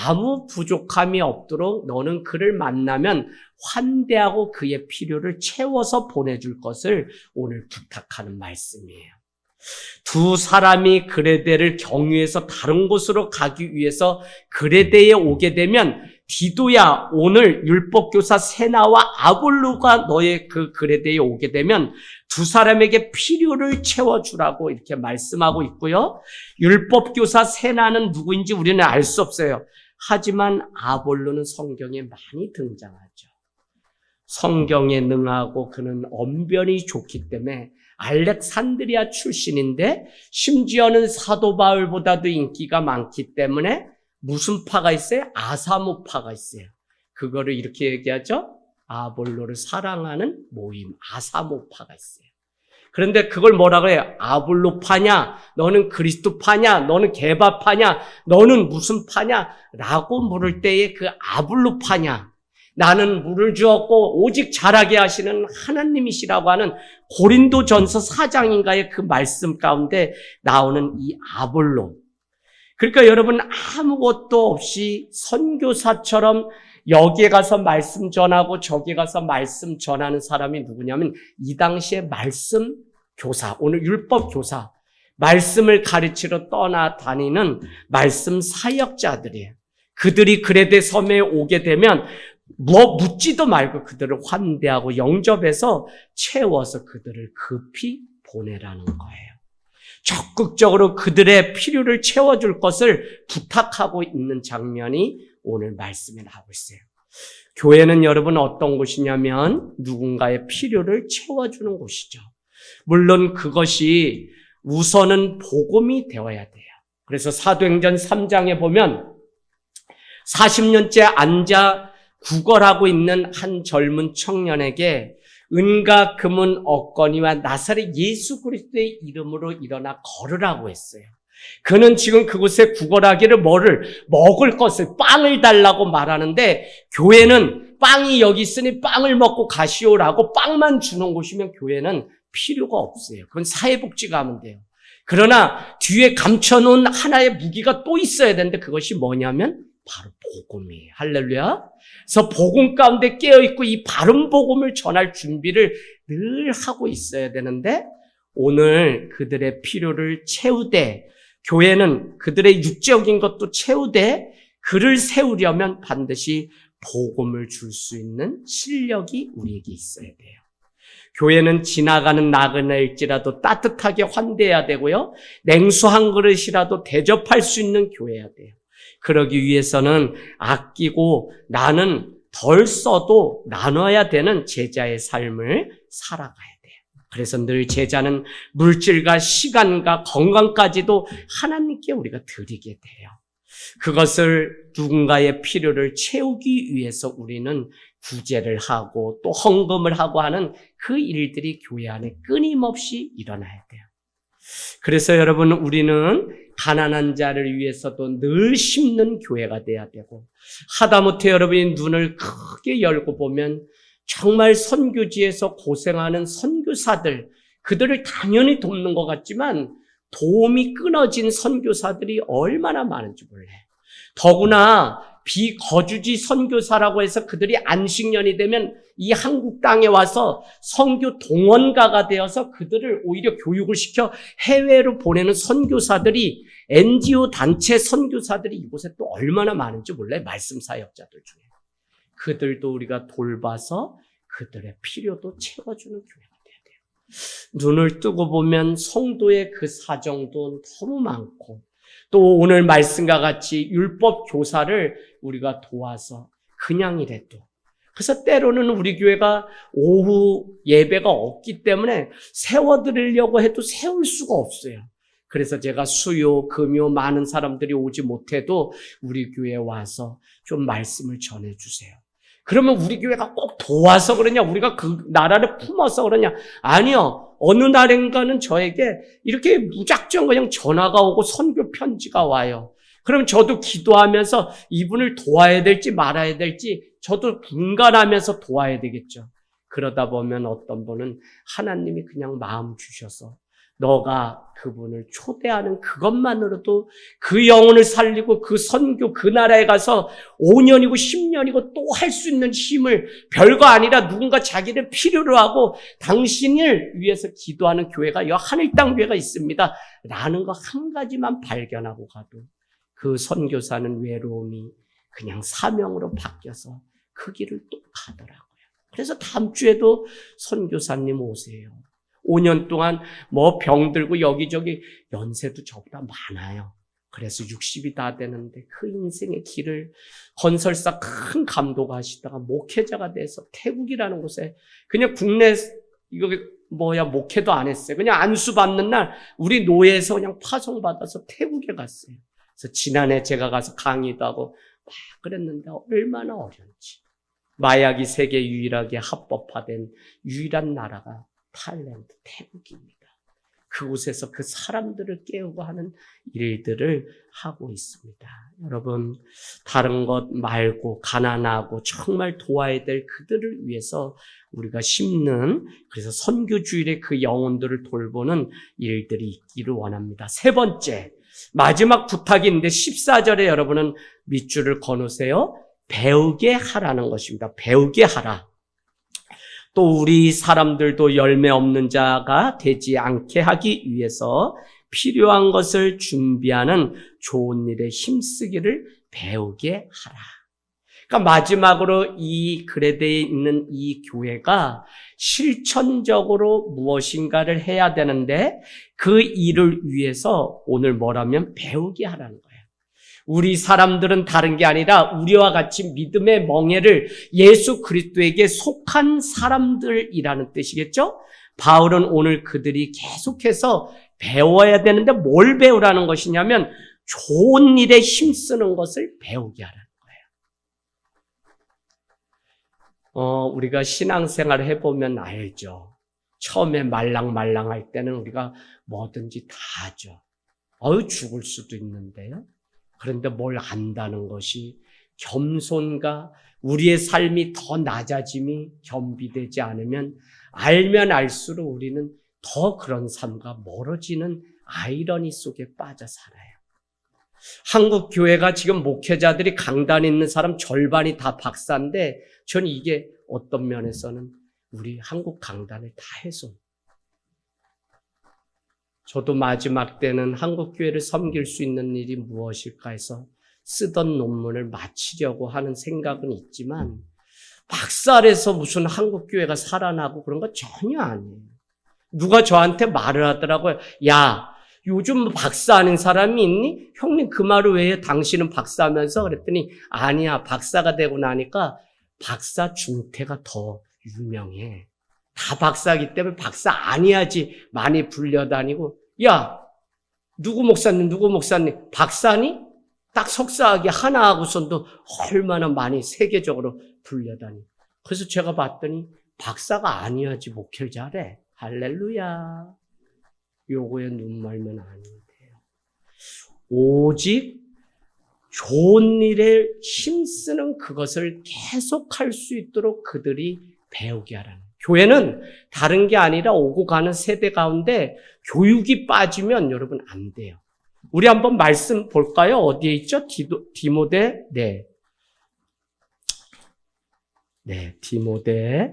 A: 아무 부족함이 없도록 너는 그를 만나면 환대하고 그의 필요를 채워서 보내줄 것을 오늘 부탁하는 말씀이에요. 두 사람이 그레데를 경유해서 다른 곳으로 가기 위해서 그레데에 오게 되면 디도야, 오늘 율법교사 세나와 아볼로가 너의 그 그레데에 오게 되면 두 사람에게 필요를 채워주라고 이렇게 말씀하고 있고요. 율법교사 세나는 누구인지 우리는 알 수 없어요. 하지만 아볼로는 성경에 많이 등장하죠. 성경에 능하고 그는 언변이 좋기 때문에 알렉산드리아 출신인데 심지어는 사도 바울보다도 인기가 많기 때문에 무슨 파가 있어요? 아사모파가 있어요. 그거를 이렇게 얘기하죠. 아볼로를 사랑하는 모임, 아사모파가 있어요. 그런데 그걸 뭐라고 해요? 아볼로파냐? 너는 그리스도파냐? 너는 게바파냐? 너는 무슨 파냐? 라고 물을 때에 그 아볼로파냐? 나는 물을 주었고 오직 자라게 하시는 하나님이시라고 하는 고린도전서 4장인가의 그 말씀 가운데 나오는 이 아볼로. 그러니까 여러분, 아무것도 없이 선교사처럼 여기에 가서 말씀 전하고 저기에 가서 말씀 전하는 사람이 누구냐면 이 당시에 말씀 교사, 오늘 율법 교사, 말씀을 가르치러 떠나다니는 말씀 사역자들이에요. 그들이 그레데 섬에 오게 되면 묻지도 말고 그들을 환대하고 영접해서 채워서 그들을 급히 보내라는 거예요. 적극적으로 그들의 필요를 채워줄 것을 부탁하고 있는 장면이 오늘 말씀에 나오고 있어요. 교회는 여러분 어떤 곳이냐면 누군가의 필요를 채워주는 곳이죠. 물론 그것이 우선은 복음이 되어야 돼요. 그래서 사도행전 3장에 보면 40년째 앉아 구걸하고 있는 한 젊은 청년에게 은과 금은 없거니와 나사렛 예수 그리스도의 이름으로 일어나 걸으라고 했어요. 그는 지금 그곳에 구걸하기를 먹을 것을, 빵을 달라고 말하는데 교회는 빵이 여기 있으니 빵을 먹고 가시오라고 빵만 주는 곳이면 교회는 필요가 없어요. 그건 사회복지가 하면 돼요. 그러나 뒤에 감춰놓은 하나의 무기가 또 있어야 되는데 그것이 뭐냐면 바로 복음이에요. 할렐루야. 그래서 복음 가운데 깨어있고 이 바른 복음을 전할 준비를 늘 하고 있어야 되는데 오늘 그들의 필요를 채우되 교회는 그들의 육적인 것도 채우되 그를 세우려면 반드시 복음을 줄 수 있는 실력이 우리에게 있어야 돼요. 교회는 지나가는 나그네일지라도 따뜻하게 환대해야 되고요. 냉수 한 그릇이라도 대접할 수 있는 교회여야 돼요. 그러기 위해서는 아끼고 나는 덜 써도 나눠야 되는 제자의 삶을 살아가야 돼요. 그래서 늘 제자는 물질과 시간과 건강까지도 하나님께 우리가 드리게 돼요. 그것을 누군가의 필요를 채우기 위해서 우리는 구제를 하고 또 헌금을 하고 하는 그 일들이 교회 안에 끊임없이 일어나야 돼요. 그래서 여러분, 우리는 가난한 자를 위해서도 늘 심는 교회가 돼야 되고, 하다못해 여러분이 눈을 크게 열고 보면 정말 선교지에서 고생하는 선교사들, 그들을 당연히 돕는 것 같지만 도움이 끊어진 선교사들이 얼마나 많은지 몰라요. 더구나 비거주지 선교사라고 해서 그들이 안식년이 되면 이 한국 땅에 와서 선교 동원가가 되어서 그들을 오히려 교육을 시켜 해외로 보내는 선교사들이, NGO 단체 선교사들이 이곳에 또 얼마나 많은지 몰라요. 말씀 사역자들 중에. 그들도 우리가 돌봐서 그들의 필요도 채워주는 교회가 돼야 돼요. 눈을 뜨고 보면 성도의 그 사정도 너무 많고, 또 오늘 말씀과 같이 율법 교사를 우리가 도와서 그냥이라도, 그래서 때로는 우리 교회가 오후 예배가 없기 때문에 세워드리려고 해도 세울 수가 없어요. 그래서 제가 수요, 금요 많은 사람들이 오지 못해도 우리 교회에 와서 좀 말씀을 전해주세요. 그러면 우리 교회가 꼭 도와서 그러냐, 우리가 그 나라를 품어서 그러냐? 아니요. 어느 날인가는 저에게 이렇게 무작정 그냥 전화가 오고 선교 편지가 와요. 그럼 저도 기도하면서 이분을 도와야 될지 말아야 될지 저도 분간하면서 도와야 되겠죠. 그러다 보면 어떤 분은 하나님이 그냥 마음 주셔서 너가 그분을 초대하는 그것만으로도 그 영혼을 살리고 그 선교 그 나라에 가서 5년이고 10년이고 또 할 수 있는 힘을, 별거 아니라 누군가 자기를 필요로 하고 당신을 위해서 기도하는 교회가 여 하늘 땅 교회가 있습니다 라는 거 한 가지만 발견하고 가도 그 선교사는 외로움이 그냥 사명으로 바뀌어서 그 길을 또 가더라고요. 그래서 다음 주에도 선교사님 오세요. 5년 동안 뭐 병들고 여기저기, 연세도 저보다 많아요. 그래서 60이 다 되는데 그 인생의 길을 건설사 큰 감독하시다가 목회자가 돼서 태국이라는 곳에 그냥 국내 목회도 안 했어요. 그냥 안수 받는 날 우리 노예에서 그냥 파송받아서 태국에 갔어요. 그래서 지난해 제가 가서 강의도 하고 막 그랬는데 얼마나 어려운지. 마약이 세계 유일하게 합법화된 유일한 나라가 타일랜드, 태국입니다. 그곳에서 그 사람들을 깨우고 하는 일들을 하고 있습니다. 여러분, 다른 것 말고 가난하고 정말 도와야 될 그들을 위해서 우리가 심는, 그래서 선교주일에 그 영혼들을 돌보는 일들이 있기를 원합니다. 세 번째, 마지막 부탁인데 14절에 여러분은 밑줄을 거놓으세요. 배우게 하라는 것입니다. 배우게 하라. 또 우리 사람들도 열매 없는 자가 되지 않게 하기 위해서 필요한 것을 준비하는 좋은 일에 힘쓰기를 배우게 하라. 그러니까 마지막으로 이 그레데에 있는 이 교회가 실천적으로 무엇인가를 해야 되는데 그 일을 위해서 오늘 뭐라면 배우게 하라는 거예요. 우리 사람들은 다른 게 아니라 우리와 같이 믿음의 멍에를 예수 그리스도에게 속한 사람들이라는 뜻이겠죠? 바울은 오늘 그들이 계속해서 배워야 되는데 뭘 배우라는 것이냐면 좋은 일에 힘쓰는 것을 배우게 하라는 거예요. 우리가 신앙생활을 해보면 알죠. 처음에 말랑말랑할 때는 우리가 뭐든지 다 하죠. 죽을 수도 있는데요. 그런데 뭘 안다는 것이 겸손과 우리의 삶이 더 낮아짐이 겸비되지 않으면 알면 알수록 우리는 더 그런 삶과 멀어지는 아이러니 속에 빠져 살아요. 한국 교회가 지금 목회자들이 강단에 있는 사람 절반이 다 박사인데 저는 이게 어떤 면에서는 우리 한국 강단을 다 해서 저도 마지막 때는 한국 교회를 섬길 수 있는 일이 무엇일까 해서 쓰던 논문을 마치려고 하는 생각은 있지만 박살에서 무슨 한국교회가 살아나고 그런 거 전혀 아니에요. 누가 저한테 말을 하더라고요. 야, 요즘 박사 아닌 사람이 있니? 형님 그 말을 왜 해요? 당신은 박사하면서? 그랬더니 아니야, 박사가 되고 나니까 박사 중퇴가 더 유명해. 다 박사이기 때문에 박사 아니야지 많이 불려다니고. 야, 누구 목사님 박사니? 딱 석사하기 하나 하고선도 얼마나 많이 세계적으로 불려다니. 그래서 제가 봤더니 박사가 아니야지 목회를 잘해. 할렐루야. 요거에 눈 멀면 안 돼요. 오직 좋은 일에 힘쓰는 그것을 계속할 수 있도록 그들이 배우게 하라는. 교회는 다른 게 아니라 오고 가는 세대 가운데 교육이 빠지면 여러분 안 돼요. 우리 한번 말씀 볼까요? 어디에 있죠? 디모데, 디모데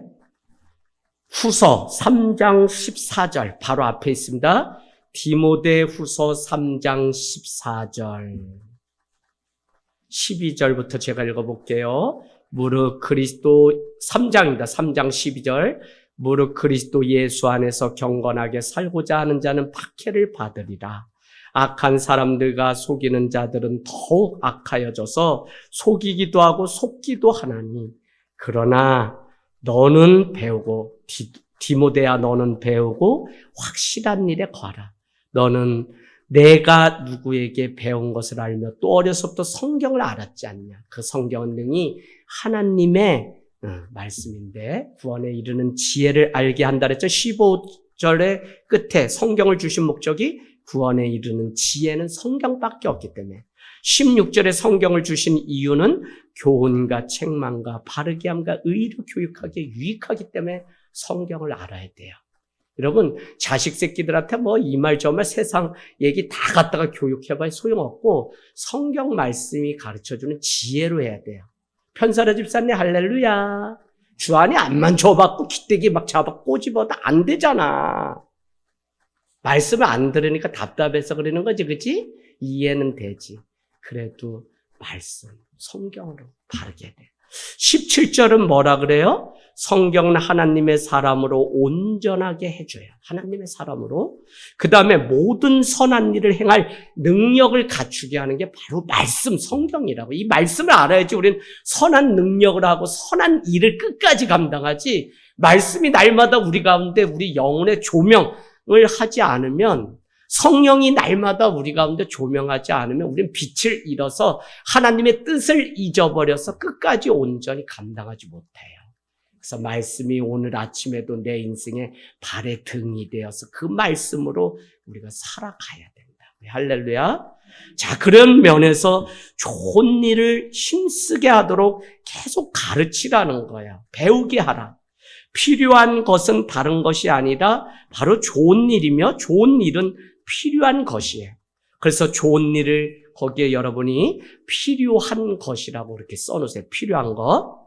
A: 후서 3장 14절 바로 앞에 있습니다. 디모데 후서 3장 14절 12절부터 제가 읽어볼게요. 무릇 그리스도 3장입니다. 3장 12절 무릇 그리스도 예수 안에서 경건하게 살고자 하는 자는 박해를 받으리라. 악한 사람들과 속이는 자들은 더욱 악하여져서 속이기도 하고 속기도 하나니 그러나 너는 배우고 디모데야 너는 배우고 확실한 일에 거하라. 너는 내가 누구에게 배운 것을 알며 또 어려서부터 성경을 알았지 않냐. 그 성경은 능히 하나님의 말씀인데 구원에 이르는 지혜를 알게 한다 그랬죠. 15절의 끝에 성경을 주신 목적이 구원에 이르는 지혜는 성경밖에 없기 때문에 16절에 성경을 주신 이유는 교훈과 책망과 바르게 함과 의로 교육하기에 유익하기 때문에 성경을 알아야 돼요. 여러분 자식 새끼들한테 뭐 이 말 저 말 세상 얘기 다 갖다가 교육해봐야 소용없고 성경 말씀이 가르쳐주는 지혜로 해야 돼요. 편사라 집사님 할렐루야. 주안이 안만 줘봤고 기대기 막 잡아 꼬집어도 안 되잖아. 말씀을 안 들으니까 답답해서 그러는 거지, 그치? 이해는 되지. 그래도 말씀, 성경으로 바르게 돼. 17절은 뭐라 그래요? 성경은 하나님의 사람으로 온전하게 해줘요. 하나님의 사람으로. 그 다음에 모든 선한 일을 행할 능력을 갖추게 하는 게 바로 말씀, 성경이라고. 이 말씀을 알아야지 우리는 선한 능력을 하고 선한 일을 끝까지 감당하지. 말씀이 날마다 우리 가운데 우리 영혼의 조명을 하지 않으면 성령이 날마다 우리 가운데 조명하지 않으면 우리는 빛을 잃어서 하나님의 뜻을 잊어버려서 끝까지 온전히 감당하지 못해요. 그래서 말씀이 오늘 아침에도 내 인생의 발의 등이 되어서 그 말씀으로 우리가 살아가야 된다. 할렐루야. 자, 그런 면에서 좋은 일을 힘쓰게 하도록 계속 가르치라는 거야. 배우게 하라. 필요한 것은 다른 것이 아니라 바로 좋은 일이며 좋은 일은 필요한 것이에요. 그래서 좋은 일을 거기에 여러분이 필요한 것이라고 이렇게 써놓으세요. 필요한 것.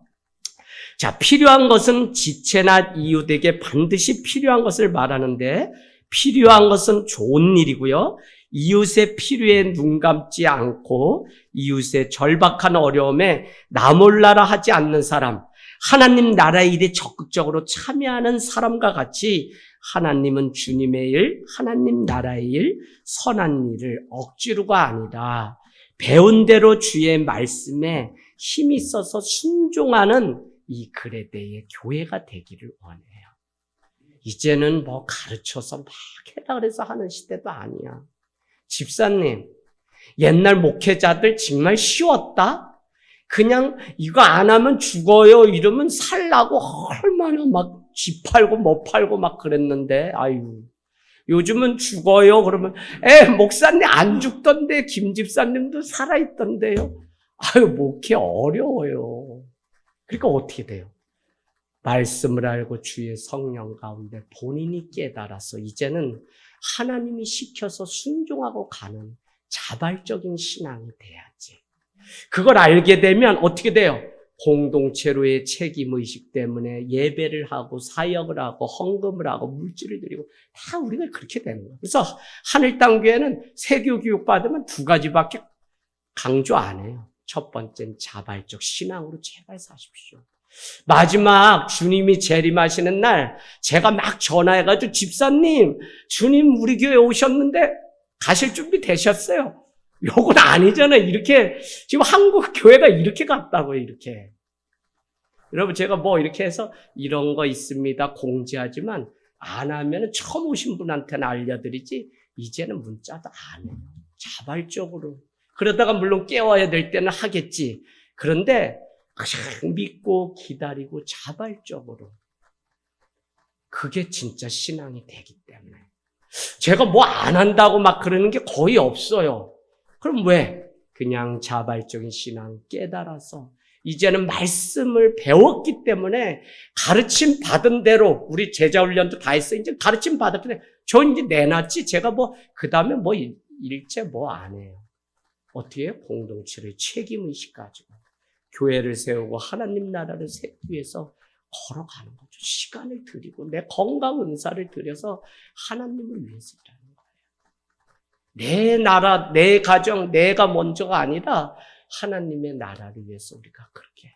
A: 자, 필요한 것은 지체나 이웃에게 반드시 필요한 것을 말하는데 필요한 것은 좋은 일이고요. 이웃의 필요에 눈 감지 않고 이웃의 절박한 어려움에 나 몰라라 하지 않는 사람, 하나님 나라의 일에 적극적으로 참여하는 사람과 같이 하나님은 주님의 일, 하나님 나라의 일, 선한 일을 억지로가 아니라 배운 대로 주의 말씀에 힘이 있어서 순종하는 이 그레데의 교회가 되기를 원해요. 이제는 뭐 가르쳐서 막 해라 그래서 하는 시대도 아니야. 집사님, 옛날 목회자들 정말 쉬웠다? 그냥 이거 안 하면 죽어요 이러면 살라고 얼마나 막 쥐 팔고 뭐 팔고 막 그랬는데 아유 요즘은 죽어요 그러면 목사님 안 죽던데 김 집사님도 살아있던데요. 아유 목회 어려워요. 그러니까 어떻게 돼요? 말씀을 알고 주의 성령 가운데 본인이 깨달아서 이제는 하나님이 시켜서 순종하고 가는 자발적인 신앙이 돼야지. 그걸 알게 되면 어떻게 돼요? 공동체로의 책임의식 때문에 예배를 하고 사역을 하고 헌금을 하고 물질을 드리고 다 우리가 그렇게 되는 거예요. 그래서 하늘땅교회는 세교 교육 받으면 두 가지밖에 강조 안 해요. 첫 번째는 자발적 신앙으로 제발 사십시오. 마지막 주님이 재림하시는 날 제가 막 전화해가지고 집사님, 주님 우리 교회 오셨는데 가실 준비 되셨어요? 요건 아니잖아요. 이렇게 지금 한국 교회가 이렇게 갔다고요. 이렇게. 여러분 제가 뭐 이렇게 해서 이런 거 있습니다 공지하지만 안 하면 처음 오신 분한테는 알려드리지 이제는 문자도 안 해요. 자발적으로. 그러다가 물론 깨워야 될 때는 하겠지. 그런데 그냥 믿고 기다리고 자발적으로. 그게 진짜 신앙이 되기 때문에. 제가 뭐 안 한다고 막 그러는 게 거의 없어요. 그럼 왜? 그냥 자발적인 신앙 깨달아서 이제는 말씀을 배웠기 때문에 가르침 받은 대로 우리 제자 훈련도 다 했어요. 이제 가르침 받았기 때문에 저 이제 내놨지. 제가 뭐 그 다음에 뭐 일체 뭐 안 해요. 어떻게 해요? 공동체를 책임의식 가지고 교회를 세우고 하나님 나라를 세우기 위해서 걸어가는 거죠. 시간을 들이고 내 건강 은사를 들여서 하나님을 위해서 일하는 거예요. 내 나라, 내 가정, 내가 먼저가 아니라 하나님의 나라를 위해서 우리가 그렇게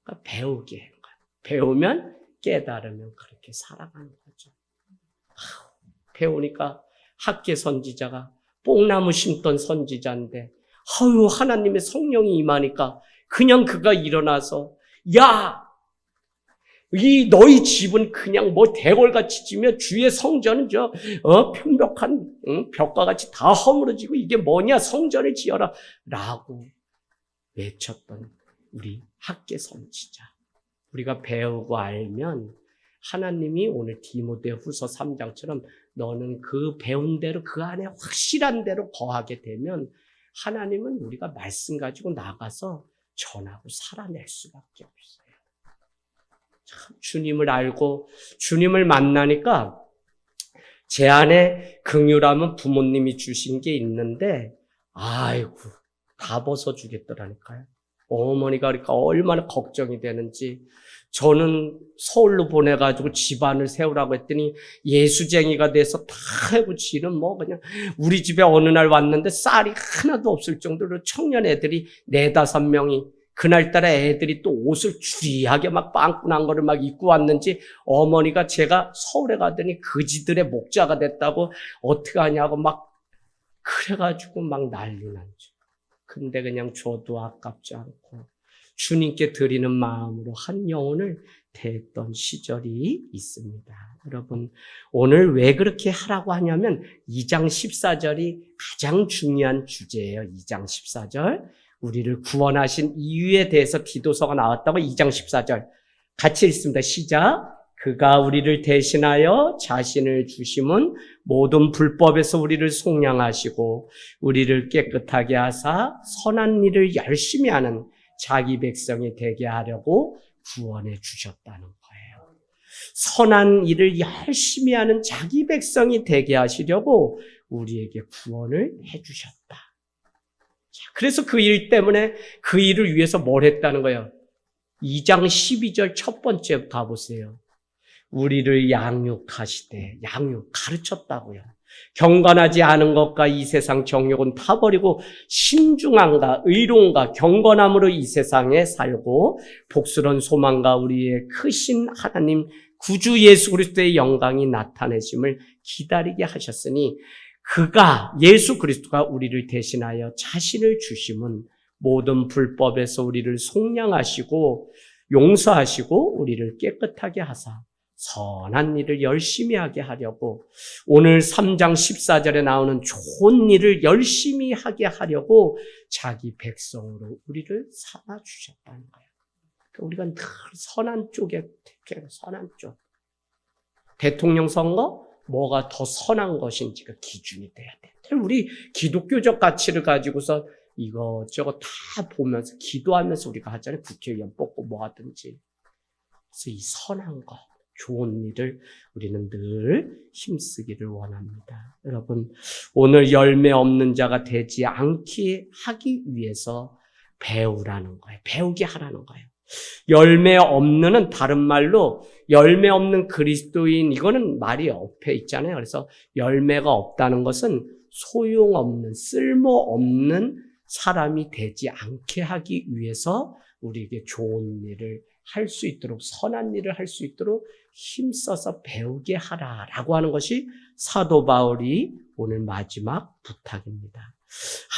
A: 그러니까 배우게 하는 거예요. 배우면 깨달으면 그렇게 살아가는 거죠. 배우니까 학계 선지자가 뽕나무 심던 선지자인데 하나님의 성령이 임하니까 그냥 그가 일어나서 야! 이 너희 집은 그냥 뭐 대궐같이 지면 주의 성전은 편벽한 벽과 같이 다 허물어지고 이게 뭐냐 성전을 지어라 라고 외쳤던 우리 학계 선지자. 우리가 배우고 알면 하나님이 오늘 디모데후서 3장처럼 너는 그 배운 대로 그 안에 확실한 대로 거하게 되면 하나님은 우리가 말씀 가지고 나가서 전하고 살아낼 수밖에 없어요. 참 주님을 알고 주님을 만나니까 제 안에 긍휼함은 부모님이 주신 게 있는데 아이고 다 벗어주겠더라니까요. 어머니가 그러니까 얼마나 걱정이 되는지 저는 서울로 보내가지고 집안을 세우라고 했더니 예수쟁이가 돼서 다 해고 지는 뭐 그냥 우리 집에 어느 날 왔는데 쌀이 하나도 없을 정도로 청년 애들이 4-5명이 그날따라 애들이 또 옷을 주리하게 막 빵꾸난 거를 막 입고 왔는지 어머니가 제가 서울에 가더니 그지들의 목자가 됐다고 어떻게 하냐고 막 그래가지고 막 난리 났죠. 근데 그냥 줘도 아깝지 않고 주님께 드리는 마음으로 한 영혼을 대했던 시절이 있습니다. 여러분 오늘 왜 그렇게 하라고 하냐면 2장 14절이 가장 중요한 주제예요. 2장 14절 우리를 구원하신 이유에 대해서 디도서가 나왔다고 2장 14절 같이 읽습니다. 시작. 그가 우리를 대신하여 자신을 주심은 모든 불법에서 우리를 속량하시고 우리를 깨끗하게 하사 선한 일을 열심히 하는 자기 백성이 되게 하려고 구원해 주셨다는 거예요. 선한 일을 열심히 하는 자기 백성이 되게 하시려고 우리에게 구원을 해 주셨다. 그래서 그 일 때문에 그 일을 위해서 뭘 했다는 거예요? 2장 12절 첫 번째 가보세요. 우리를 양육하시되 가르쳤다고요. 경건하지 않은 것과 이 세상 정욕은 타버리고 신중함과 의로움과 경건함으로 이 세상에 살고 복스러운 소망과 우리의 크신 하나님 구주 예수 그리스도의 영광이 나타내심을 기다리게 하셨으니 그가 예수 그리스도가 우리를 대신하여 자신을 주심은 모든 불법에서 우리를 속량하시고 용서하시고 우리를 깨끗하게 하사 선한 일을 열심히 하게 하려고 오늘 3장 14절에 나오는 좋은 일을 열심히 하게 하려고 자기 백성으로 우리를 삼아주셨다는 거예요. 우리가 늘 선한 쪽에 택해요. 선한 쪽. 대통령 선거 뭐가 더 선한 것인지가 기준이 돼야 돼. 우리 기독교적 가치를 가지고서 이것저것 다 보면서 기도하면서 우리가 하잖아요. 국회의원 뽑고 뭐 하든지. 그래서 이 선한 것, 좋은 일을 우리는 늘 힘쓰기를 원합니다. 여러분, 오늘 열매 없는 자가 되지 않게 하기 위해서 배우라는 거예요. 배우게 하라는 거예요. 열매 없는은 다른 말로 열매 없는 그리스도인 이거는 말이 옆에 있잖아요. 그래서 열매가 없다는 것은 소용없는 쓸모없는 사람이 되지 않게 하기 위해서 우리에게 좋은 일을 할 수 있도록, 선한 일을 할 수 있도록 힘써서 배우게 하라라고 하는 것이 사도 바울이 오늘 마지막 부탁입니다.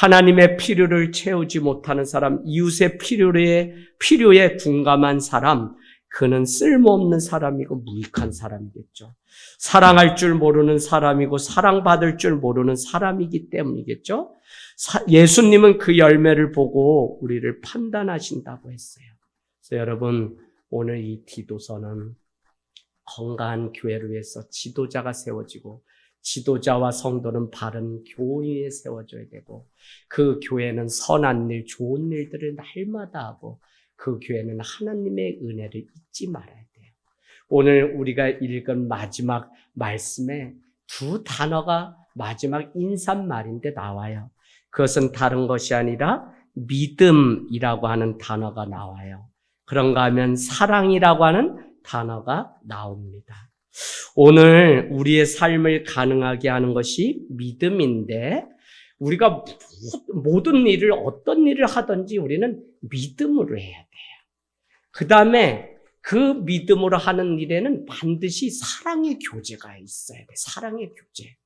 A: 하나님의 필요를 채우지 못하는 사람, 이웃의 필요에 둔감한 사람, 그는 쓸모없는 사람이고 무익한 사람이겠죠. 사랑할 줄 모르는 사람이고 사랑받을 줄 모르는 사람이기 때문이겠죠. 예수님은 그 열매를 보고 우리를 판단하신다고 했어요. 그래서 여러분, 오늘 이 디도서는 건강한 교회를 위해서 지도자가 세워지고 지도자와 성도는 바른 교회에 세워져야 되고 그 교회는 선한 일, 좋은 일들을 날마다 하고 그 교회는 하나님의 은혜를 잊지 말아야 돼요. 오늘 우리가 읽은 마지막 말씀에 두 단어가 마지막 인사말인데 나와요. 그것은 다른 것이 아니라 믿음이라고 하는 단어가 나와요. 그런가 하면 사랑이라고 하는 단어가 나옵니다. 오늘 우리의 삶을 가능하게 하는 것이 믿음인데 우리가 모든 일을 어떤 일을 하든지 우리는 믿음으로 해야 돼요. 그 다음에 그 믿음으로 하는 일에는 반드시 사랑의 교제가 있어야 돼. 사랑의 교제.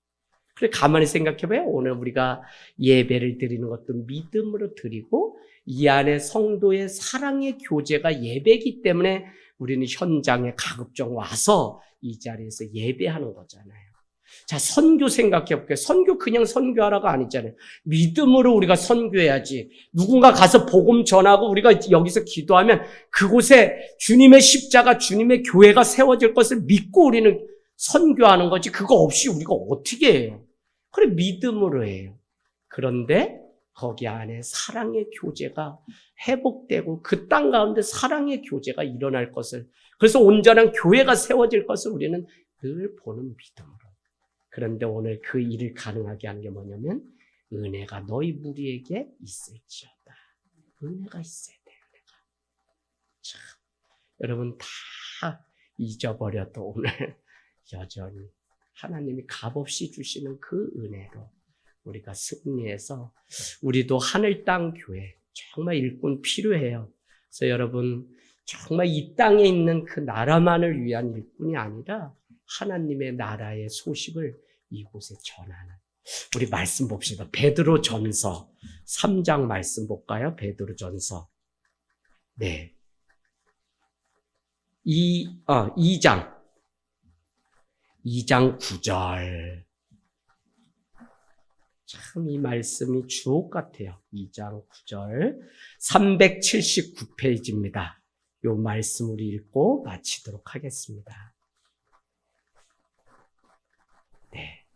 A: 그래 가만히 생각해봐요. 오늘 우리가 예배를 드리는 것도 믿음으로 드리고 이 안에 성도의 사랑의 교제가 예배이기 때문에 우리는 현장에 가급적 와서 이 자리에서 예배하는 거잖아요. 자, 선교 생각해볼게요. 선교 그냥 선교하라가 아니잖아요. 믿음으로 우리가 선교해야지. 누군가 가서 복음 전하고 우리가 여기서 기도하면 그곳에 주님의 십자가, 주님의 교회가 세워질 것을 믿고 우리는 선교하는 거지. 그거 없이 우리가 어떻게 해요? 그래, 믿음으로 해요. 그런데 거기 안에 사랑의 교제가 회복되고 그 땅 가운데 사랑의 교제가 일어날 것을, 그래서 온전한 교회가 세워질 것을 우리는 늘 보는 믿음으로. 그런데 오늘 그 일을 가능하게 하는 게 뭐냐면 은혜가 너희 무리에게 있을지어다. 은혜가 있어야 돼. 은혜가. 참, 여러분 다 잊어버려도 오늘 여전히 하나님이 값없이 주시는 그 은혜로 우리가 승리해서 우리도 하늘 땅 교회 정말 일꾼 필요해요. 그래서 여러분 정말 이 땅에 있는 그 나라만을 위한 일꾼이 아니라 하나님의 나라의 소식을 이곳에 전하는 우리 말씀 봅시다. 베드로전서 3장 말씀 볼까요? 베드로전서 네 2장 9절 참 이 말씀이 주옥 같아요. 2장 9절 379페이지입니다. 이 말씀 우리 읽고 마치도록 하겠습니다. 네,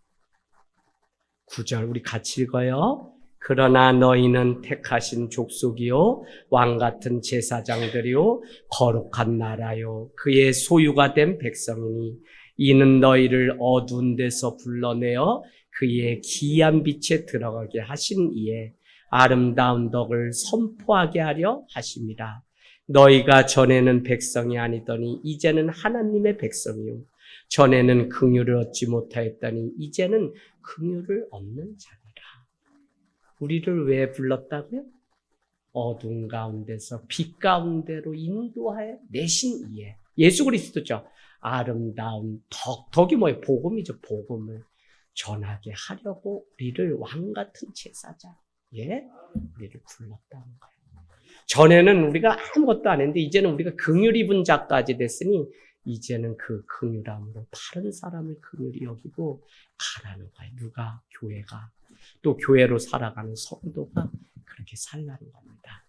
A: 9절 우리 같이 읽어요. 그러나 너희는 택하신 족속이요 왕같은 제사장들이요 거룩한 나라요 그의 소유가 된 백성이니 이는 너희를 어두운 데서 불러내어 그의 기이한 빛에 들어가게 하신 이에 아름다운 덕을 선포하게 하려 하심이라. 너희가 전에는 백성이 아니더니 이제는 하나님의 백성이요 전에는 긍휼을 얻지 못하였더니 이제는 긍휼을 얻는 자니라. 우리를 왜 불렀다고요? 어두운 가운데서 빛 가운데로 인도하여 내신 이에 예수 그리스도죠. 아름다운 덕이 뭐예요? 복음이죠. 복음을 전하게 하려고 우리를 왕같은 제사장, 우리를 불렀다는 거예요. 전에는 우리가 아무것도 안 했는데 이제는 우리가 긍휼 입은 자까지 됐으니 이제는 그 긍휼함으로 다른 사람을 긍휼히 여기고 가라는 거예요. 누가? 교회가. 또 교회로 살아가는 성도가 그렇게 살라는 겁니다.